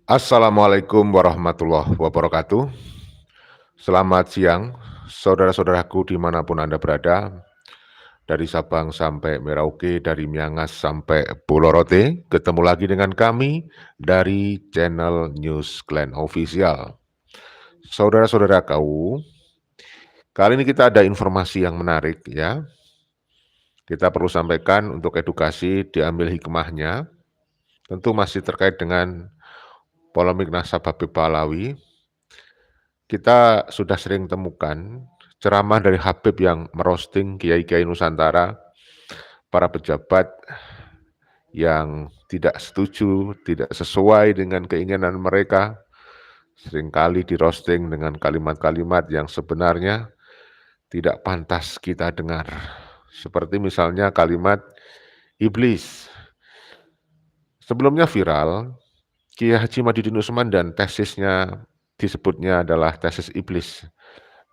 Assalamualaikum warahmatullahi wabarakatuh. Selamat siang, saudara-saudaraku dimanapun Anda berada, dari Sabang sampai Merauke, dari Miangas sampai Pulau Rote. Ketemu lagi dengan kami dari channel News Clan Official. Saudara-saudaraku, kali ini kita ada informasi yang menarik ya. Kita perlu sampaikan untuk edukasi, diambil hikmahnya. Tentu masih terkait dengan polemik nasab Habib Pahlawi. Kita sudah sering temukan ceramah dari Habib yang merosting kiai-kiai Nusantara, para pejabat yang tidak setuju, tidak sesuai dengan keinginan mereka, seringkali dirosting dengan kalimat-kalimat yang sebenarnya tidak pantas kita dengar. Seperti misalnya kalimat iblis. Sebelumnya viral, Kiai Haji Madidin Usman dan tesisnya disebutnya adalah tesis iblis.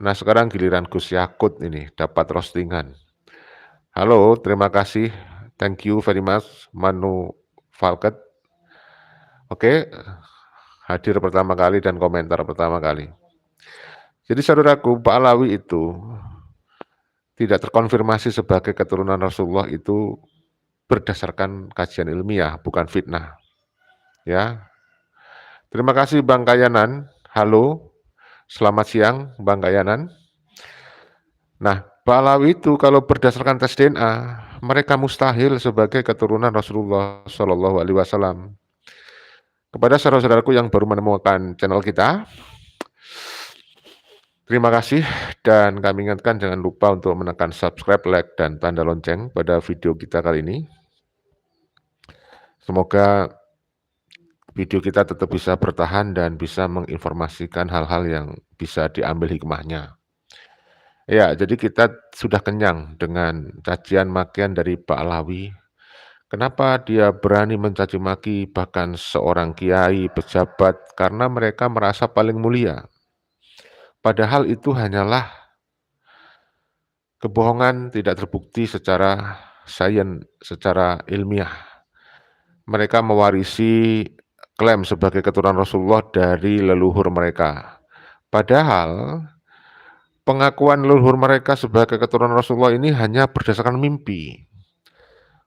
Nah sekarang giliran Gus Yakut ini dapat roastingan. Halo, terima kasih. Thank you very much, Manu Falket. Oke, hadir pertama kali dan komentar pertama kali. Jadi saudaraku, Pak Alawi itu tidak terkonfirmasi sebagai keturunan Rasulullah itu berdasarkan kajian ilmiah, bukan fitnah. Ya, terima kasih Bang Kayanan. Halo, selamat siang Bang Kayanan. Nah, Pak Alawi itu kalau berdasarkan tes DNA, mereka mustahil sebagai keturunan Rasulullah Shallallahu Alaihi Wasallam. Kepada saudara-saudaraku yang baru menemukan channel kita, terima kasih dan kami ingatkan jangan lupa untuk menekan subscribe, like, dan tanda lonceng pada video kita kali ini. Semoga video kita tetap bisa bertahan dan bisa menginformasikan hal-hal yang bisa diambil hikmahnya. Ya, jadi kita sudah kenyang dengan cacian makian dari Pak Alawi. Kenapa dia berani mencaci maki bahkan seorang kiai, pejabat, karena mereka merasa paling mulia. Padahal itu hanyalah kebohongan tidak terbukti secara sains, secara ilmiah. Mereka mewarisi klaim sebagai keturunan Rasulullah dari leluhur mereka. Padahal pengakuan leluhur mereka sebagai keturunan Rasulullah ini hanya berdasarkan mimpi.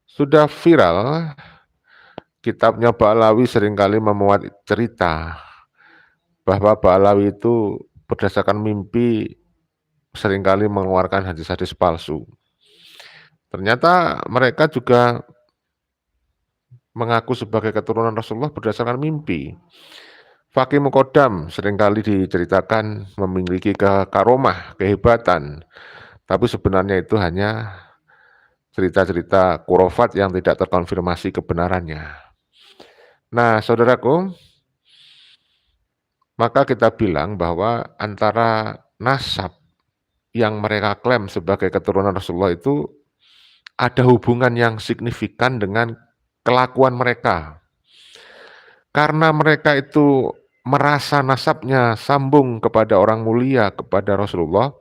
Sudah viral, kitabnya Ba'alawi seringkali memuat cerita bahwa Ba'alawi itu berdasarkan mimpi seringkali mengeluarkan hadis-hadis palsu. Ternyata mereka juga mengaku sebagai keturunan Rasulullah berdasarkan mimpi. Fakih Mukodam seringkali diceritakan memiliki karomah, kehebatan, tapi sebenarnya itu hanya cerita-cerita kurofat yang tidak terkonfirmasi kebenarannya. Nah, saudaraku, maka kita bilang bahwa antara nasab yang mereka klaim sebagai keturunan Rasulullah itu ada hubungan yang signifikan dengan kelakuan mereka. Karena mereka itu merasa nasabnya sambung kepada orang mulia, kepada Rasulullah,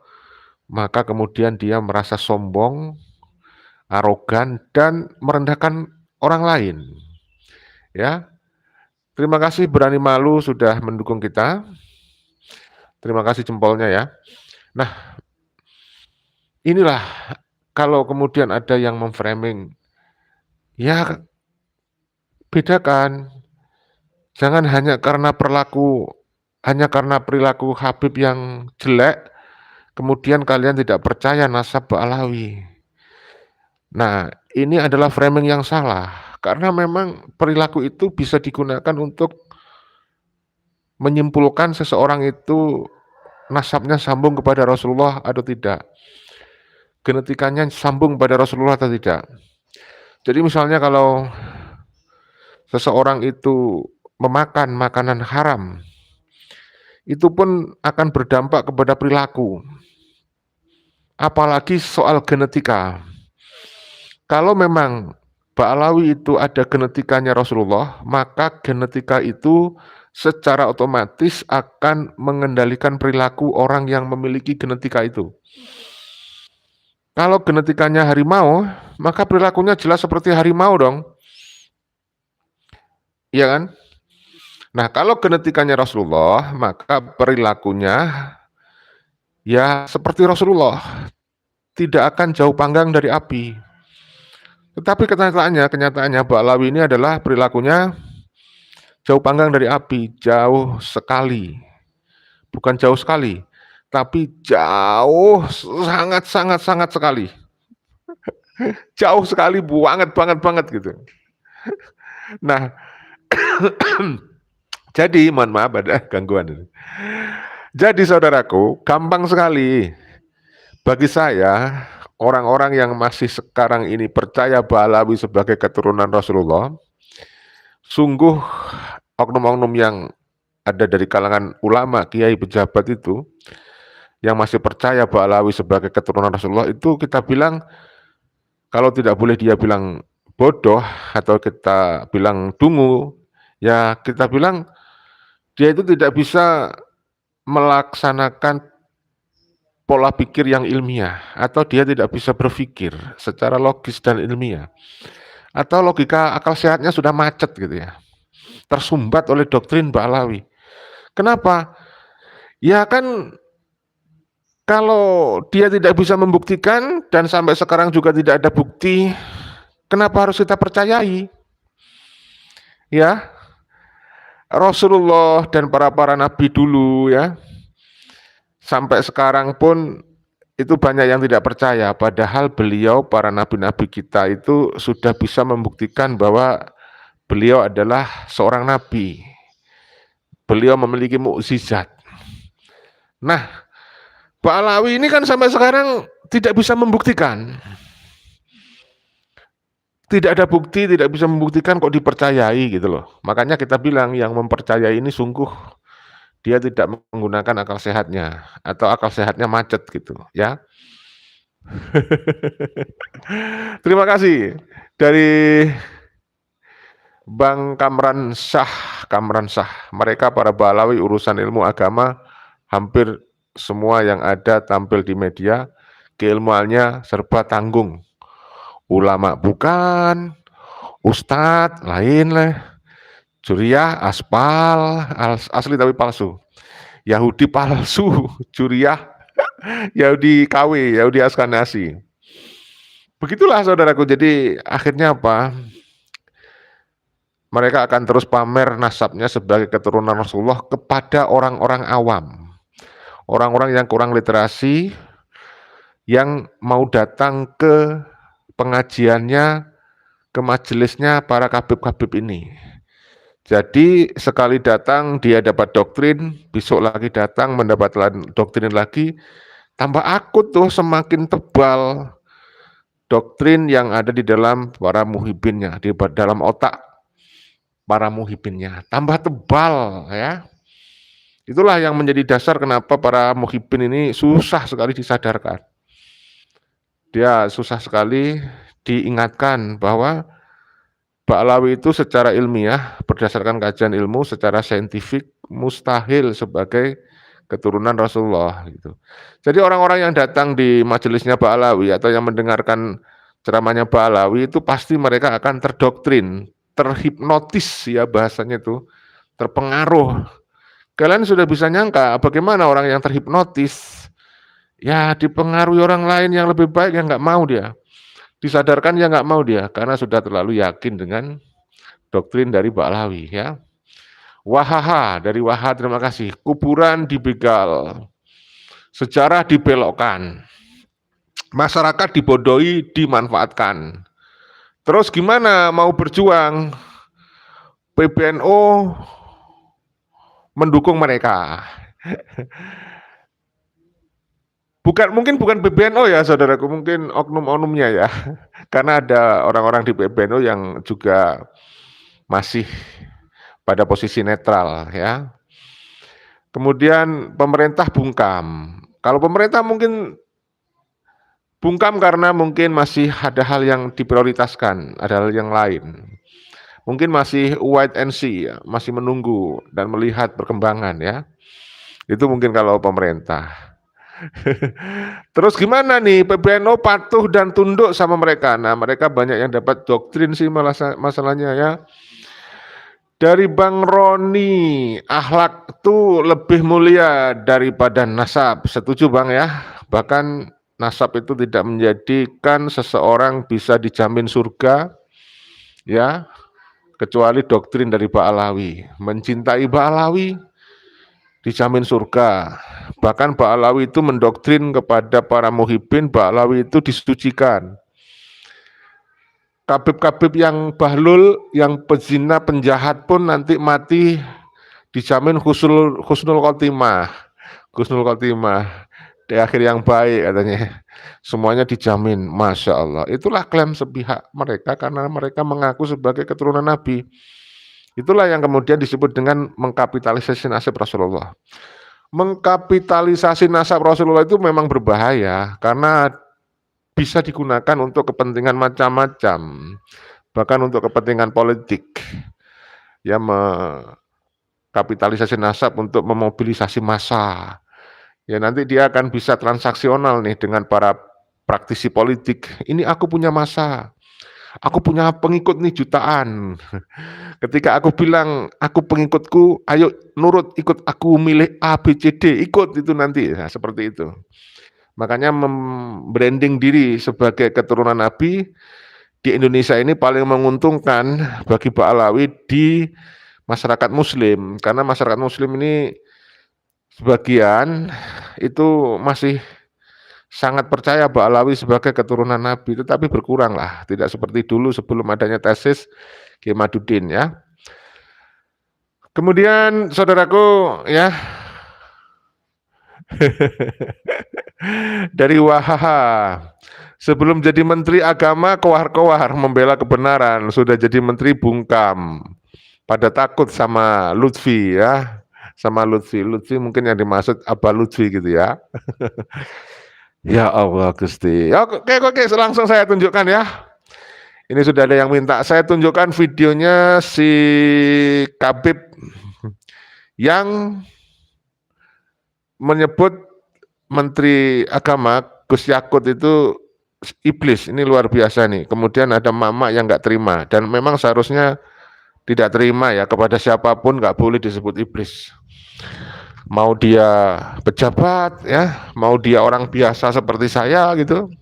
maka kemudian dia merasa sombong, arogan, dan merendahkan orang lain. Ya, terima kasih berani malu sudah mendukung kita. Terima kasih jempolnya ya. Nah, inilah kalau kemudian ada yang memframing, ya bedakan. Jangan hanya karena perilaku Habib yang jelek, kemudian kalian tidak percaya nasab Ba'alawi. Nah, ini adalah framing yang salah, karena memang perilaku itu bisa digunakan untuk menyimpulkan seseorang itu nasabnya sambung kepada Rasulullah atau tidak, genetikanya sambung pada Rasulullah atau tidak. Jadi misalnya kalau seseorang itu memakan makanan haram, itu pun akan berdampak kepada perilaku. Apalagi soal genetika. Kalau memang Ba'alawi itu ada genetikanya Rasulullah, maka genetika itu secara otomatis akan mengendalikan perilaku orang yang memiliki genetika itu. Kalau genetikanya harimau, maka perilakunya jelas seperti harimau dong. Iya kan? Nah, kalau genetikanya Rasulullah, maka perilakunya ya seperti Rasulullah, tidak akan jauh panggang dari api. Tetapi kenyataannya Ba'alawi ini adalah perilakunya jauh panggang dari api, jauh sekali. Bukan jauh sekali, tapi jauh sangat sekali. Jauh sekali, banget gitu. Nah, jadi mohon maaf ada gangguan ini. Jadi saudaraku, gampang sekali bagi saya orang-orang yang masih sekarang ini percaya Ba'alawi sebagai keturunan Rasulullah, sungguh oknum-oknum yang ada dari kalangan ulama, kiai, pejabat itu yang masih percaya Ba'alawi sebagai keturunan Rasulullah itu kita bilang, kalau tidak boleh dia bilang bodoh atau kita bilang dungu, ya kita bilang dia itu tidak bisa melaksanakan pola pikir yang ilmiah, atau dia tidak bisa berpikir secara logis dan ilmiah, atau logika akal sehatnya sudah macet gitu ya, tersumbat oleh doktrin Ba'alawi. Kenapa? Ya kan kalau dia tidak bisa membuktikan dan sampai sekarang juga tidak ada bukti, kenapa harus kita percayai? Ya, Rasulullah dan para nabi dulu ya, sampai sekarang pun itu banyak yang tidak percaya, padahal beliau, para nabi-nabi kita itu sudah bisa membuktikan bahwa beliau adalah seorang nabi. Beliau memiliki mukjizat. Nah, Ba'alawi ini kan sampai sekarang tidak bisa membuktikan. Tidak ada bukti, tidak bisa membuktikan kok dipercayai gitu loh. Makanya kita bilang yang mempercayai ini sungguh dia tidak menggunakan akal sehatnya atau akal sehatnya macet gitu ya. Terima kasih dari Bang Kamran Shah. Mereka para Ba'alawi urusan ilmu agama hampir semua yang ada tampil di media, keilmuannya serba tanggung. Ulama bukan, ustadz lain lah, Juriyah aspal, asli tapi palsu. Yahudi palsu, Juriyah, Yahudi KW, Yahudi Askanasi. Begitulah saudaraku, jadi akhirnya apa? Mereka akan terus pamer nasabnya sebagai keturunan Rasulullah kepada orang-orang awam. Orang-orang yang kurang literasi, yang mau datang ke pengajiannya, ke majelisnya para kabib-kabib ini. Jadi sekali datang dia dapat doktrin, besok lagi datang mendapat doktrin lagi, tambah akut tuh, semakin tebal doktrin yang ada di dalam para muhibinnya, di dalam otak para muhibinnya, tambah tebal ya. Itulah yang menjadi dasar kenapa para muhibin ini susah sekali disadarkan. Dia susah sekali diingatkan bahwa Ba'alawi itu secara ilmiah, berdasarkan kajian ilmu, secara saintifik mustahil sebagai keturunan Rasulullah gitu. Jadi orang-orang yang datang di majelisnya Ba'alawi atau yang mendengarkan ceramahnya Ba'alawi itu pasti mereka akan terdoktrin, terhipnotis ya bahasanya itu, terpengaruh. Kalian sudah bisa nyangka bagaimana orang yang terhipnotis, ya dipengaruhi orang lain yang lebih baik yang nggak mau dia. Disadarkan ya nggak mau dia, karena sudah terlalu yakin dengan doktrin dari Ba'alawi ya. Wahaha dari Waha, terima kasih. Kuburan dibegal, sejarah dibelokkan, masyarakat dibodohi, dimanfaatkan. Terus gimana mau berjuang? PBNU mendukung mereka. Mungkin bukan PBNU ya saudaraku, mungkin oknum-oknumnya ya. Karena ada orang-orang di PBNU yang juga masih pada posisi netral ya. Kemudian pemerintah bungkam. Kalau pemerintah mungkin bungkam karena mungkin masih ada hal yang diprioritaskan, ada hal yang lain. Mungkin masih wait and see, ya, masih menunggu dan melihat perkembangan ya. Itu mungkin kalau pemerintah. Terus gimana nih, PBNU patuh dan tunduk sama mereka. Nah, mereka banyak yang dapat doktrin sih masalahnya ya. Dari Bang Roni, akhlak itu lebih mulia daripada nasab. Setuju Bang ya? Bahkan nasab itu tidak menjadikan seseorang bisa dijamin surga, ya, kecuali doktrin dari Ba'alawi. Mencintai Ba'alawi dijamin surga. Bahkan Ba'alawi itu mendoktrin kepada para muhibbin, Ba'alawi itu disucikan. Kabib-kabib yang bahlul, yang pezina, penjahat pun nanti mati dijamin husnul khotimah. Husnul khotimah, di akhir yang baik katanya. Semuanya dijamin, Masya Allah. Itulah klaim sepihak mereka karena mereka mengaku sebagai keturunan Nabi. Itulah yang kemudian disebut dengan mengkapitalisasi nasab Rasulullah. Mengkapitalisasi nasab Rasulullah itu memang berbahaya karena bisa digunakan untuk kepentingan macam-macam, bahkan untuk kepentingan politik. Ya, kapitalisasi nasab untuk memobilisasi massa. Ya, nanti dia akan bisa transaksional nih dengan para praktisi politik. Ini aku punya massa, aku punya pengikut nih jutaan. Ketika aku bilang, aku pengikutku, ayo nurut, ikut aku, milih A, B, C, D, ikut itu nanti. Nah, seperti itu. Makanya membranding diri sebagai keturunan Nabi di Indonesia ini paling menguntungkan bagi Ba'alawi di masyarakat Muslim, karena masyarakat Muslim ini sebagian itu masih sangat percaya Ba'alawi sebagai keturunan Nabi, tetapi berkurang lah, tidak seperti dulu sebelum adanya tesis Kiai Madudin ya. Kemudian saudaraku ya, dari Wahaha, sebelum jadi Menteri Agama kowar-kowar membela kebenaran, sudah jadi Menteri bungkam. Pada takut sama Lutfi ya, sama Lutfi mungkin yang dimaksud Abah Lutfi gitu ya. Ya Allah Gusti. Oke, langsung saya tunjukkan ya. Ini sudah ada yang minta saya tunjukkan videonya si Kabib yang menyebut Menteri Agama Gus Yakut itu iblis. Ini luar biasa nih. Kemudian ada mama yang nggak terima, dan memang seharusnya tidak terima ya, kepada siapapun nggak boleh disebut iblis. Mau dia pejabat ya, mau dia orang biasa seperti saya gitu,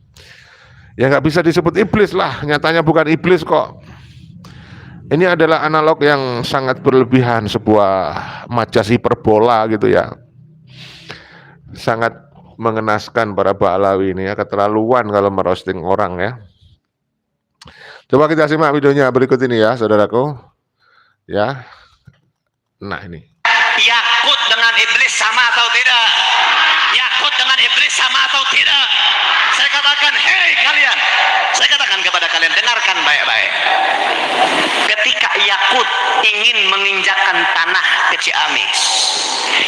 ya nggak bisa disebut iblis lah. Nyatanya bukan iblis kok. Ini adalah analog yang sangat berlebihan, sebuah majas hiperbola gitu ya. Sangat mengenaskan para Ba'alawi ini ya, keterlaluan kalau merosting orang ya. Coba kita simak videonya berikut ini ya, saudaraku. Ya. Nah, ini. Yakut dengan iblis sama atau tidak? Yakut dengan iblis sama atau tidak? Saya katakan, hei kalian, saya katakan kepada kalian, dengarkan baik-baik. Ketika Yakut ingin menginjakan tanah ke Ciamis,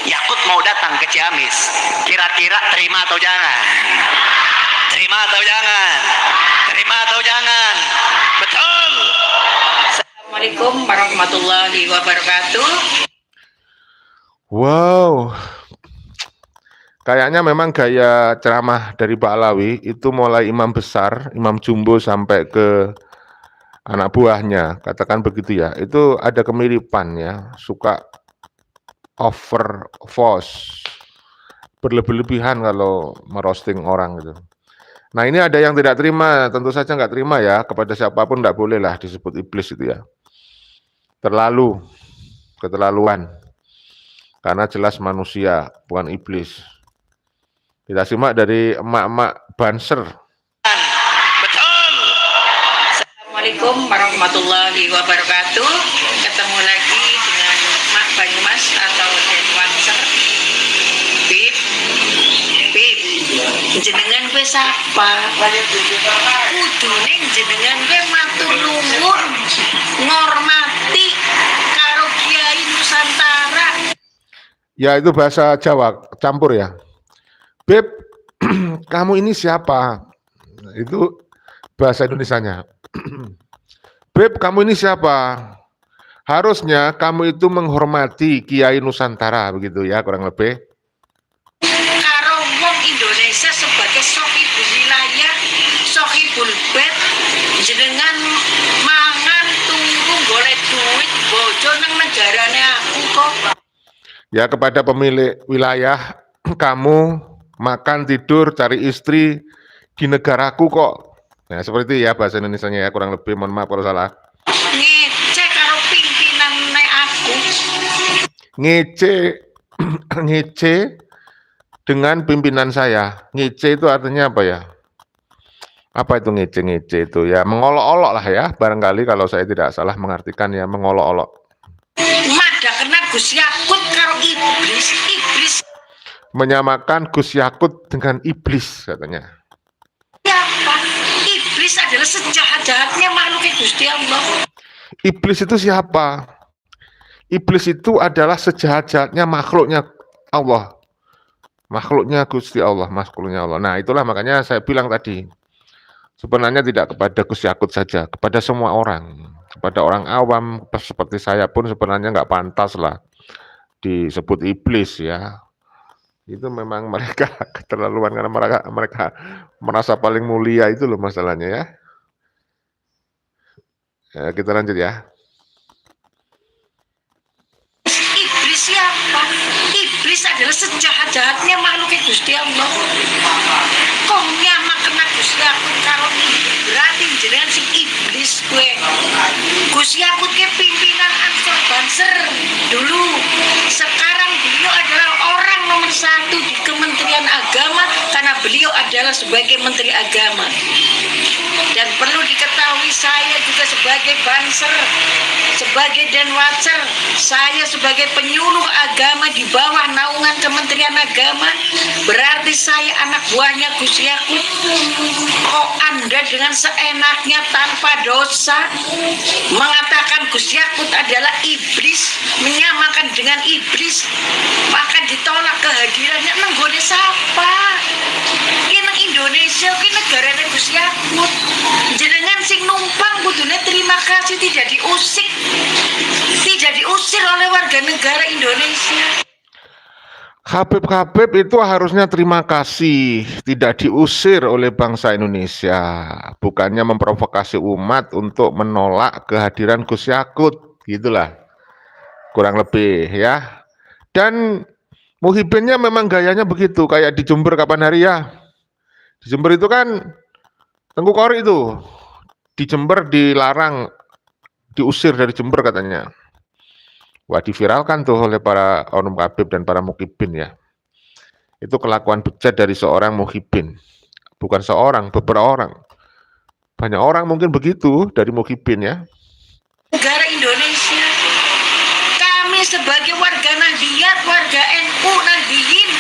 Yakut mau datang ke Ciamis, kira-kira terima atau jangan? Terima atau jangan? Terima atau jangan? Betul. Assalamualaikum warahmatullahi wabarakatuh. Wow, kayaknya memang gaya ceramah dari Ba'alawi itu mulai imam besar, imam jumbo sampai ke anak buahnya, katakan begitu ya, itu ada kemiripan ya, suka over force, berlebih-lebihan kalau merosting orang gitu. Nah, ini ada yang tidak terima, tentu saja nggak terima ya, kepada siapapun nggak boleh lah disebut iblis itu ya. Keterlaluan. Karena jelas manusia, bukan iblis. Kita simak dari emak-emak Banser. Betul. Assalamualaikum warahmatullahi wabarakatuh. Ketemu lagi dengan Mak Banyumas atau Den Wanser. Bib, jenengan gue sapa? Kudune jenengan gue matur nuwun, ngormati karo Kiai Nusantara. Ya, itu bahasa Jawa campur ya. Beb, kamu ini siapa? Itu bahasa Indonesianya. Beb, kamu ini siapa? Harusnya kamu itu menghormati Kiai Nusantara, begitu ya, kurang lebih. Karo wong Indonesia sebagai sohibul wilayah, sohibul bed, jenengan mangan turu golek duit bojo nang negarane aku kok. Ya kepada pemilik wilayah, kamu makan, tidur, cari istri di negaraku kok. Nah, seperti ya bahasa Indonesianya ya, kurang lebih, mohon maaf kalau salah. Ngecek karo pimpinan aku. Ngece, ngece dengan pimpinan saya. Ngece itu artinya apa ya? Apa itu ngece-ngece itu? Ya mengolok-olok lah ya, barangkali kalau saya tidak salah mengartikan ya, mengolok-olok. Mada kena Gus Yakut karo iblis. Iblis Menyamakan Gus Yakut dengan iblis katanya. siapa? Iblis adalah sejahat-jahatnya makhluk Gusti Allah. Iblis itu siapa? Iblis itu adalah sejahat-jahatnya makhluknya Allah. Makhluknya Gusti Allah, makhluknya Allah. Nah, itulah makanya saya bilang tadi. Sebenarnya tidak kepada Gus Yakut saja, kepada semua orang. Kepada orang awam seperti saya pun sebenarnya nggak pantas lah disebut iblis ya. Itu memang mereka keterlaluan karena mereka merasa paling mulia, itu loh masalahnya ya. Ya, kita lanjut ya. Iblis siapa? Iblis adalah sejahat-jahatnya makhluk Gusti Allah. Kok nyamak kena Gus Yakut karo iblis? Berarti jenengan sing iblis gue. Gus Yakut ke pimpinan Ansor Banser dulu. Sekarang beliau adalah orang nomor 1 di Kementerian Agama karena beliau adalah sebagai Menteri Agama. Dan perlu diketahui saya juga sebagai Banser, sebagai Denwatser, saya sebagai penyuluh agama di bawah naungan Kementerian Agama, berarti saya anak buahnya Gus Yakut. Kok Anda dengan seenaknya tanpa dosa mengatakan Gus Yakut adalah iblis, menyamakan dengan iblis, maka ditolak kehadirannya nenggone sapa? Ini Indonesia, ini negara Gus Yakut. Jenengan sing numpang kudune terima kasih, tidak diusir oleh warga negara Indonesia. Habib itu harusnya terima kasih, tidak diusir oleh bangsa Indonesia. Bukannya memprovokasi umat untuk menolak kehadiran Gus Yakut, gitulah. Kurang lebih ya. Dan Muhyiddinnya memang gayanya begitu, kayak di Jember kapan hari ya. Di Jember itu kan Tengku Kori itu, di Jember dilarang, diusir dari Jember katanya. Wah, diviralkan tuh oleh para oknum Habib dan para Muhyiddin ya. Itu kelakuan bejat dari seorang Muhyiddin. Bukan seorang, beberapa orang. Banyak orang mungkin begitu dari Muhyiddin ya. Negara Indonesia, kami sebagai warga Nahdiyat, warga NU Nahdiyin,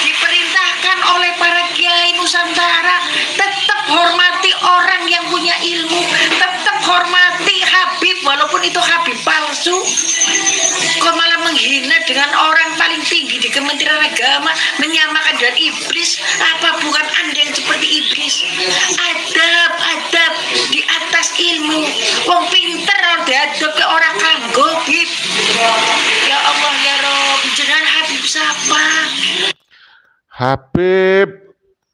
diperintahkan oleh para kiai Nusantara tetap hormati orang yang punya ilmu, tetap hormati Habib walaupun itu Habib palsu. Kok malah menghina dengan orang paling tinggi di Kementerian Agama, menyamakan dengan iblis? Apa bukan Anda yang seperti iblis? Adab di atas ilmu. Wong pinter ora diadab ke orang kanggo, Bib. Ya Allah ya Rob, jenengan Habib siapa? Habib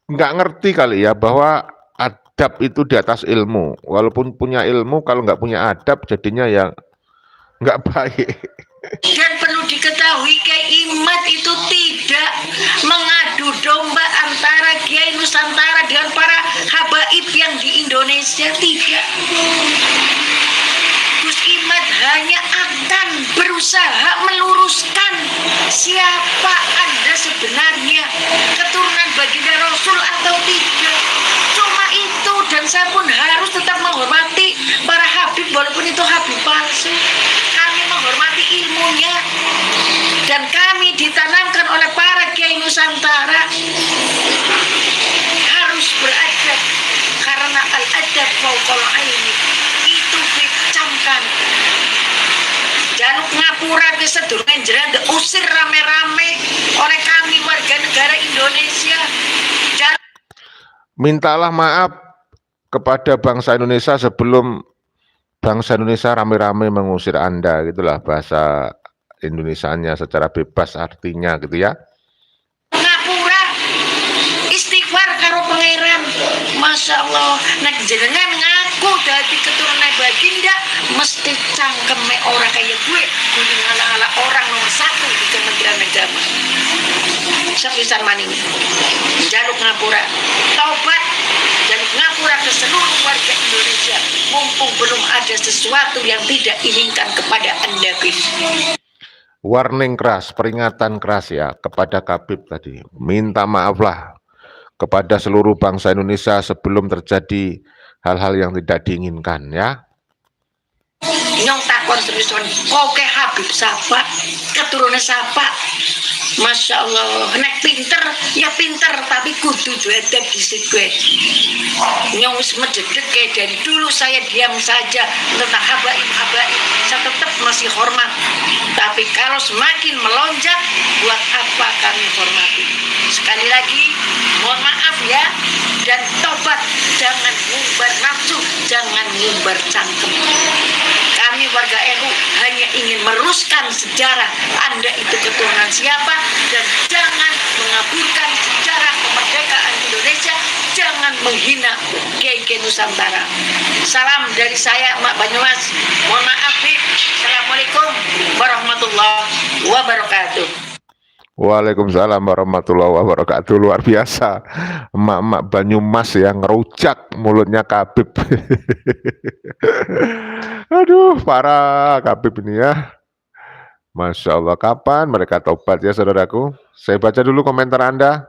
nggak ngerti kali ya bahwa adab itu di atas ilmu. Walaupun punya ilmu, kalau nggak punya adab jadinya ya nggak baik. Dan perlu diketahui Kiai Imad itu tidak mengadu domba antara Kiai Nusantara dengan para habaib yang di Indonesia, tidak. Gus Imad hanya akan berusaha meluruskan siapa Anda sebenarnya, keturunan baginda Rasul atau tidak. Cuma itu, dan saya pun harus tetap menghormati para habib walaupun itu habib palsu. Kami menghormati ilmunya dan kami ditanamkan oleh para kiai Nusantara harus beradab, karena al-adab fauqal ilmi, itu dicamkan. Jaluk ngapura ke sedurunge jenengan diusir rame-rame oleh kami warga negara Indonesia. Mintalah maaf kepada bangsa Indonesia sebelum bangsa Indonesia rame-rame mengusir Anda, gitulah bahasa Indonesianya secara bebas artinya gitu ya. Ngapura, istighfar karo pangeran. Masya Allah, nek jenengan ngaku dadi keturunan baginda, mesti cangkeme ora kayak gue. sepisan maning jaluk ngapura taubat, jaluk ngapura ke seluruh warga Indonesia, mumpung belum ada sesuatu yang tidak inginkan kepada Anda, Gus. Warning keras, peringatan keras ya kepada Khabib tadi. Minta maaflah kepada seluruh bangsa Indonesia sebelum terjadi hal-hal yang tidak diinginkan ya. Nyong takon terus-terusan, oke Habib siapa? Keturunan siapa? Masya Allah, nek pinter, ya pinter, tapi kudu juga dhisik gue. Nyong wis mededek dari dulu saya diam saja tentang habaib, saya tetap masih hormat. Tapi kalau semakin melonjak, buat apa kami hormati? Sekali lagi, mohon maaf ya, dan tobat, jangan ngumbar nafsu, jangan ngumbar cangkem. Kami warga NU hanya ingin meruskan sejarah Anda itu keturunan siapa, dan jangan mengaburkan sejarah kemerdekaan Indonesia, jangan menghina Kiai Nusantara. Salam dari saya, Mak Banyumas. Mohon maaf nih. Assalamualaikum warahmatullahi wabarakatuh. Waalaikumsalam warahmatullahi wabarakatuh. Luar biasa, emak-emak Banyumas yang ngerujak mulutnya Khabib. Aduh, parah Khabib ini ya. Masya Allah, kapan mereka taubat ya saudaraku? Saya baca dulu komentar Anda.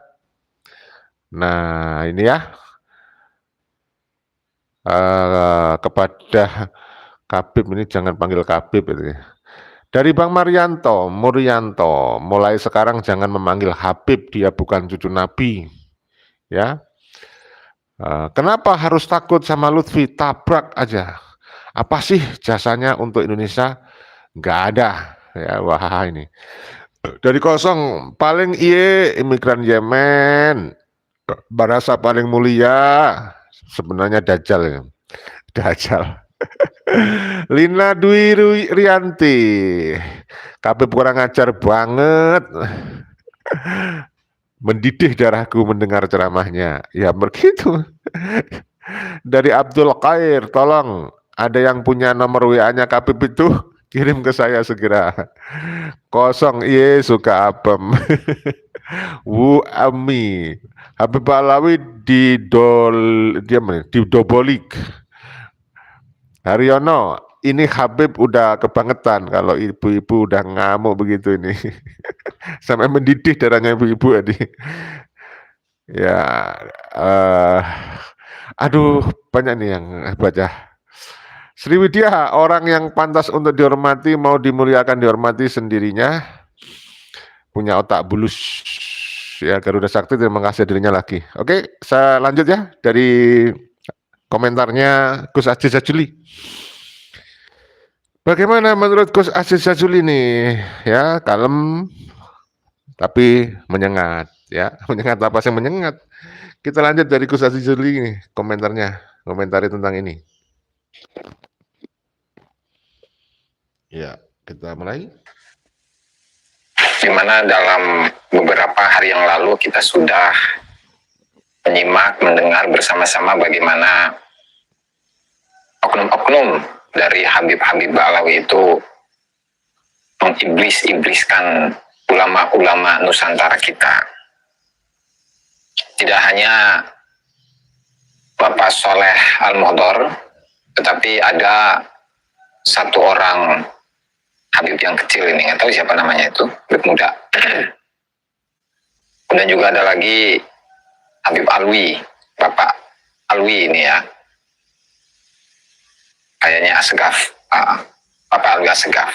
Nah, ini ya. Kepada Khabib ini jangan panggil Khabib itu ya. Dari Bang Muryanto, mulai sekarang jangan memanggil Habib, dia bukan cucu Nabi. Ya, kenapa harus takut sama Lutfi? Tabrak aja. Apa sih jasanya untuk Indonesia? Nggak ada. Ya, wah ini. Dari kosong, paling iye imigran Yemen, barasa paling mulia. Sebenarnya Dajjal ya. Dajjal. Lina Dwi Rianti, Khabib kurang ajar banget, mendidih darahku mendengar ceramahnya. Ya begitu. Dari Abdul Khair, tolong ada yang punya nomor WA-nya Khabib itu kirim ke saya segera. Kosong iye suka apem. Wu Ami, Habib Alawi didobolik. Haryono, ini Habib udah kebangetan kalau ibu-ibu udah ngamuk begitu ini. Sampai mendidih darahnya ibu-ibu tadi. Ya, aduh banyak nih yang baca. Sriwidya, orang yang pantas untuk dihormati, mau dimuliakan dihormati sendirinya, punya otak bulus. Ya, Garuda Sakti terima kasih dirinya lagi. Oke, saya lanjut ya dari komentarnya Gus Aziz Jajuli. Bagaimana menurut Gus Aziz Jajuli nih? Ya, kalem tapi menyengat ya. Menyengat apa sih menyengat? Kita lanjut dari Gus Aziz Jajuli nih komentarnya, komentari tentang ini. Ya, kita mulai. Di mana dalam beberapa hari yang lalu kita sudah menyimak, mendengar bersama-sama bagaimana oknum-oknum dari Habib-Habib Ba'alawi itu mengiblis-ibliskan ulama-ulama Nusantara kita. Tidak hanya Bapak Soleh Al-Muhdor, tetapi ada satu orang Habib yang kecil ini, nggak tahu siapa namanya itu, Habib muda. Kemudian juga ada lagi Habib Alwi, Bapak Alwi ini ya, kayaknya Asgaf, Bapak Alwi Asgaf.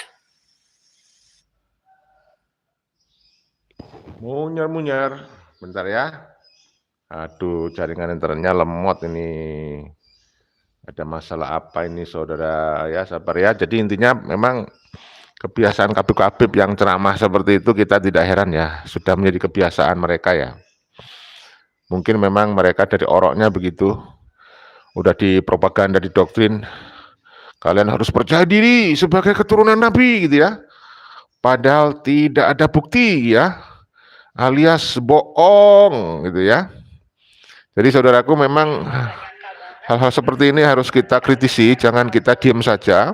Munyar, bentar ya. Aduh, jaringan internetnya lemot ini. Ada masalah apa ini saudara ya, sabar ya. Jadi intinya memang kebiasaan Khabib-Khabib yang ceramah seperti itu kita tidak heran ya, sudah menjadi kebiasaan mereka ya. Mungkin memang mereka dari oroknya begitu, udah dipropaganda, didoktrin, kalian harus percaya diri sebagai keturunan Nabi gitu ya. Padahal tidak ada bukti ya, alias bohong gitu ya. Jadi saudaraku memang hal-hal seperti ini harus kita kritisi, jangan kita diam saja.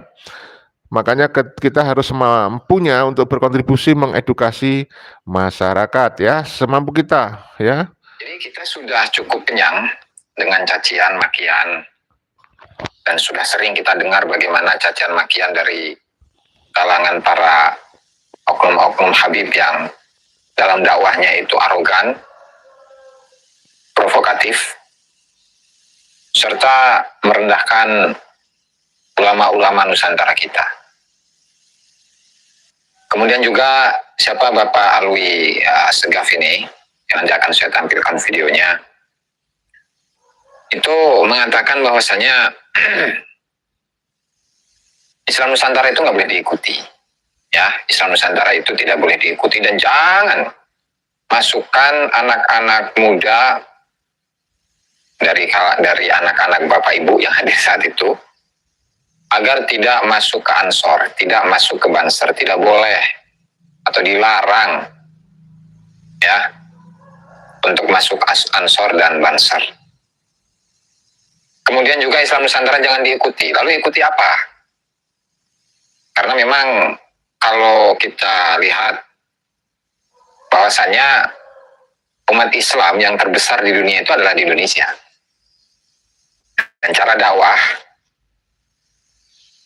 Makanya kita harus mampunya untuk berkontribusi mengedukasi masyarakat ya, semampu kita ya. Jadi kita sudah cukup kenyang dengan cacian makian, dan sudah sering kita dengar bagaimana cacian makian dari kalangan para oknum-oknum Habib yang dalam dakwahnya itu arogan, provokatif, serta merendahkan ulama-ulama Nusantara kita. Kemudian juga siapa Bapak Alwi Segaf ini, yang nanti akan saya tampilkan videonya, itu mengatakan bahwasanya Islam Nusantara itu nggak boleh diikuti. Ya, Islam Nusantara itu tidak boleh diikuti, dan jangan masukkan anak-anak muda dari anak-anak Bapak Ibu yang hadir saat itu agar tidak masuk ke Ansor, tidak masuk ke Banser, tidak boleh atau dilarang ya untuk masuk Ansor dan Banser. Kemudian juga Islam Nusantara jangan diikuti. Lalu ikuti apa? Karena memang kalau kita lihat bahwasanya umat Islam yang terbesar di dunia itu adalah di Indonesia. Dan cara dakwah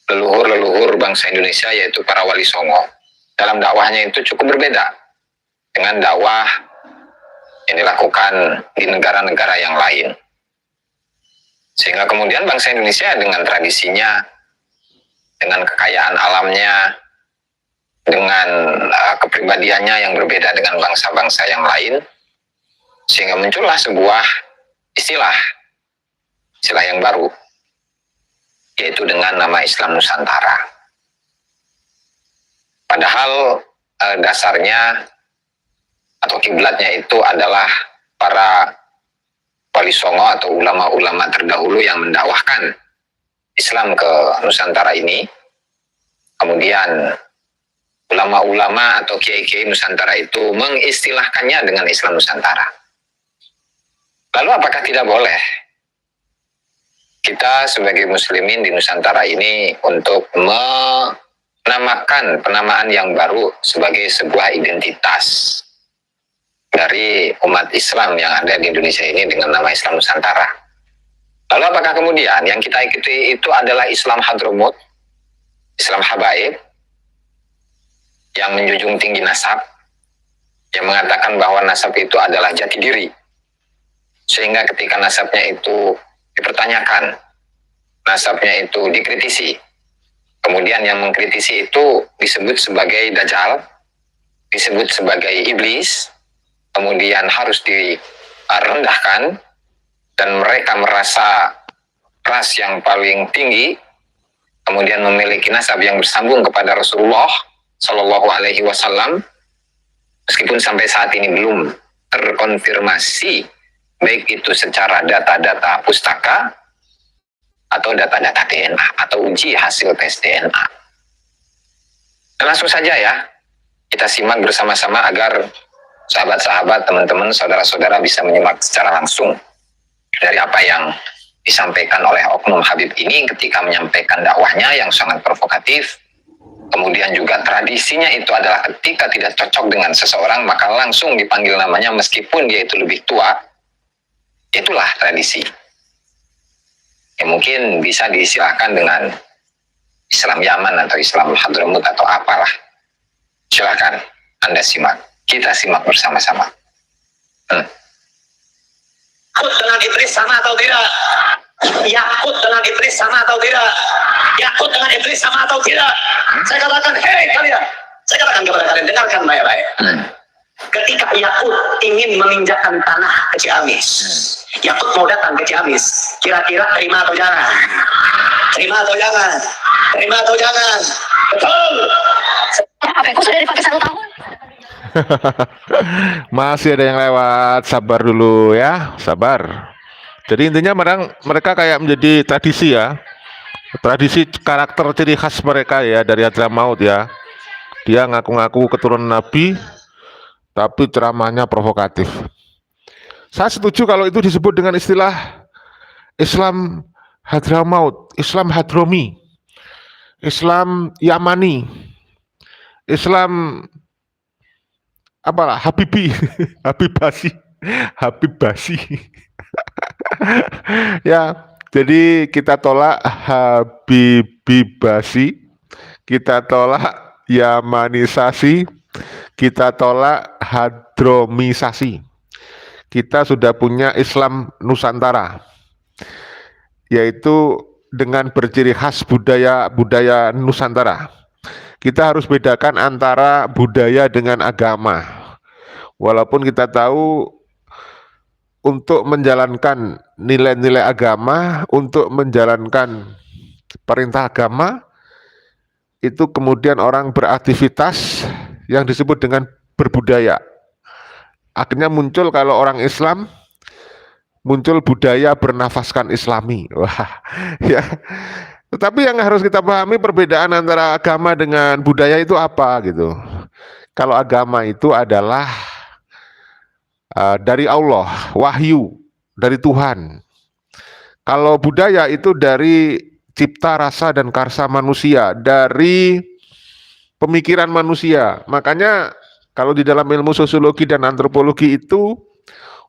leluhur-leluhur bangsa Indonesia, yaitu para wali songo, dalam dakwahnya itu cukup berbeda dengan dakwah yang dilakukan di negara-negara yang lain. Sehingga kemudian bangsa Indonesia dengan tradisinya, dengan kekayaan alamnya, dengan kepribadiannya yang berbeda dengan bangsa-bangsa yang lain, sehingga muncullah sebuah istilah yang baru, yaitu dengan nama Islam Nusantara. Padahal dasarnya atau kiblatnya itu adalah para wali songo atau ulama-ulama terdahulu yang mendakwahkan Islam ke Nusantara ini. Kemudian ulama-ulama atau kiai-kiai Nusantara itu mengistilahkannya dengan Islam Nusantara. Lalu apakah tidak boleh kita sebagai muslimin di Nusantara ini untuk menamakan penamaan yang baru sebagai sebuah identitas dari umat Islam yang ada di Indonesia ini dengan nama Islam Nusantara? Lalu apakah kemudian yang kita ikuti itu adalah Islam Hadramut, Islam Habaib, yang menjunjung tinggi nasab, yang mengatakan bahwa nasab itu adalah jati diri, sehingga ketika nasabnya itu dipertanyakan, nasabnya itu dikritisi, kemudian yang mengkritisi itu disebut sebagai dajjal, disebut sebagai iblis, kemudian harus direndahkan, dan mereka merasa ras yang paling tinggi, kemudian memiliki nasab yang bersambung kepada Rasulullah Shallallahu Alaihi Wasallam, meskipun sampai saat ini belum terkonfirmasi, baik itu secara data-data pustaka atau data-data DNA atau uji hasil tes DNA. Dan langsung saja ya, kita simak bersama-sama agar sahabat-sahabat, teman-teman, saudara-saudara bisa menyimak secara langsung dari apa yang disampaikan oleh oknum Habib ini ketika menyampaikan dakwahnya yang sangat provokatif. Kemudian juga tradisinya itu adalah ketika tidak cocok dengan seseorang maka langsung dipanggil namanya meskipun dia itu lebih tua. Itulah tradisi. Ya, mungkin bisa diistilahkan dengan Islam Yaman atau Islam Hadramut atau apalah. Silakan Anda simak. Kita simak bersama-sama. Yakut dengan iblis sama atau tidak? Yakut dengan iblis sama atau tidak? Yakut dengan iblis sama atau tidak? Saya katakan, hei kalian. Saya katakan kepada kalian, dengarkan baik-baik. Ketika Yakut ingin menginjakkan tanah ke Ciamis, Yakut mau datang ke Ciamis, kira-kira terima atau jangan? Terima atau jangan? Terima atau jangan? Betul. Apa yang sudah dipakai 1 tahun? Masih ada yang lewat, sabar dulu ya, sabar. Jadi intinya mereka kayak menjadi tradisi ya, tradisi karakter ciri khas mereka ya dari Hadramaut ya. Dia ngaku-ngaku keturunan Nabi, tapi ceramahnya provokatif. Saya setuju kalau itu disebut dengan istilah Islam Hadramaut, Islam Hadromi. Islam Yamani, Islam apalah Habibi, Habibasi, Habibasi. Ya, jadi kita tolak Habibibasi, kita tolak Yamanisasi, kita tolak hadromisasi. Kita sudah punya Islam Nusantara, yaitu dengan berciri khas budaya Nusantara. Kita harus bedakan antara budaya dengan agama. Walaupun kita tahu untuk menjalankan nilai-nilai agama, untuk menjalankan perintah agama, itu kemudian orang beraktivitas yang disebut dengan berbudaya. Akhirnya muncul kalau orang Islam, muncul budaya bernafaskan Islami. Wah, ya. Tetapi yang harus kita pahami perbedaan antara agama dengan budaya itu apa gitu. Kalau agama itu adalah dari Allah, wahyu dari Tuhan. Kalau budaya itu dari cipta rasa dan karsa manusia, dari pemikiran manusia. Makanya kalau di dalam ilmu sosiologi dan antropologi itu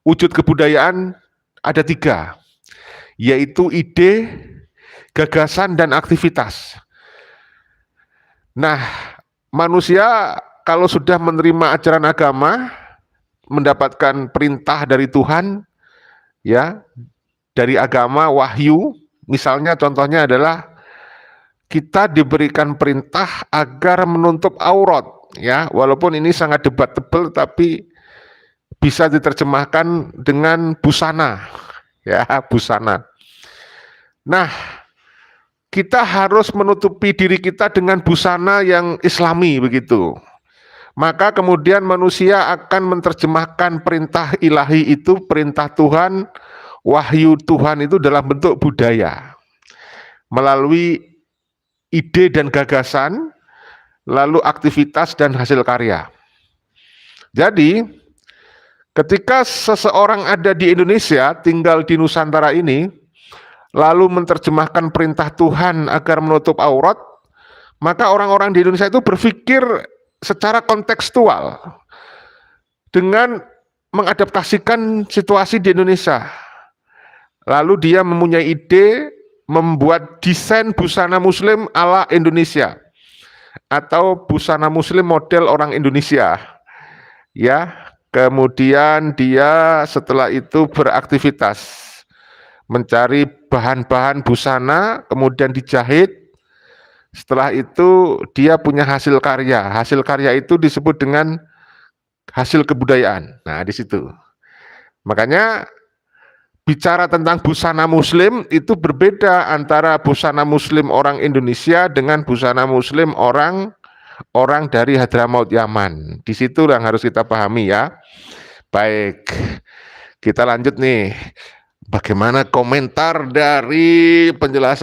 wujud kebudayaan ada 3, yaitu ide, gagasan, dan aktivitas. Nah, manusia kalau sudah menerima ajaran agama, mendapatkan perintah dari Tuhan, ya, dari agama, wahyu, misalnya contohnya adalah kita diberikan perintah agar menutup aurat, ya, walaupun ini sangat debatable, tapi bisa diterjemahkan dengan busana, ya, busana. Nah, kita harus menutupi diri kita dengan busana yang Islami begitu. Maka kemudian manusia akan menerjemahkan perintah ilahi itu, perintah Tuhan, wahyu Tuhan itu dalam bentuk budaya. Melalui ide dan gagasan, lalu aktivitas dan hasil karya. Jadi, ketika seseorang ada di Indonesia, tinggal di Nusantara ini, lalu menerjemahkan perintah Tuhan agar menutup aurat, maka orang-orang di Indonesia itu berpikir secara kontekstual dengan mengadaptasikan situasi di Indonesia. Lalu dia mempunyai ide membuat desain busana muslim ala Indonesia atau busana muslim model orang Indonesia. Ya, kemudian dia setelah itu beraktivitas mencari bahan-bahan busana, kemudian dijahit. Setelah itu dia punya hasil karya. Hasil karya itu disebut dengan hasil kebudayaan. Nah, di situ. Makanya bicara tentang busana muslim itu berbeda antara busana muslim orang Indonesia dengan busana muslim orang dari Hadramaut Yaman. Di situ yang harus kita pahami ya. Baik. Kita lanjut nih. Bagaimana komentar dari penjelasan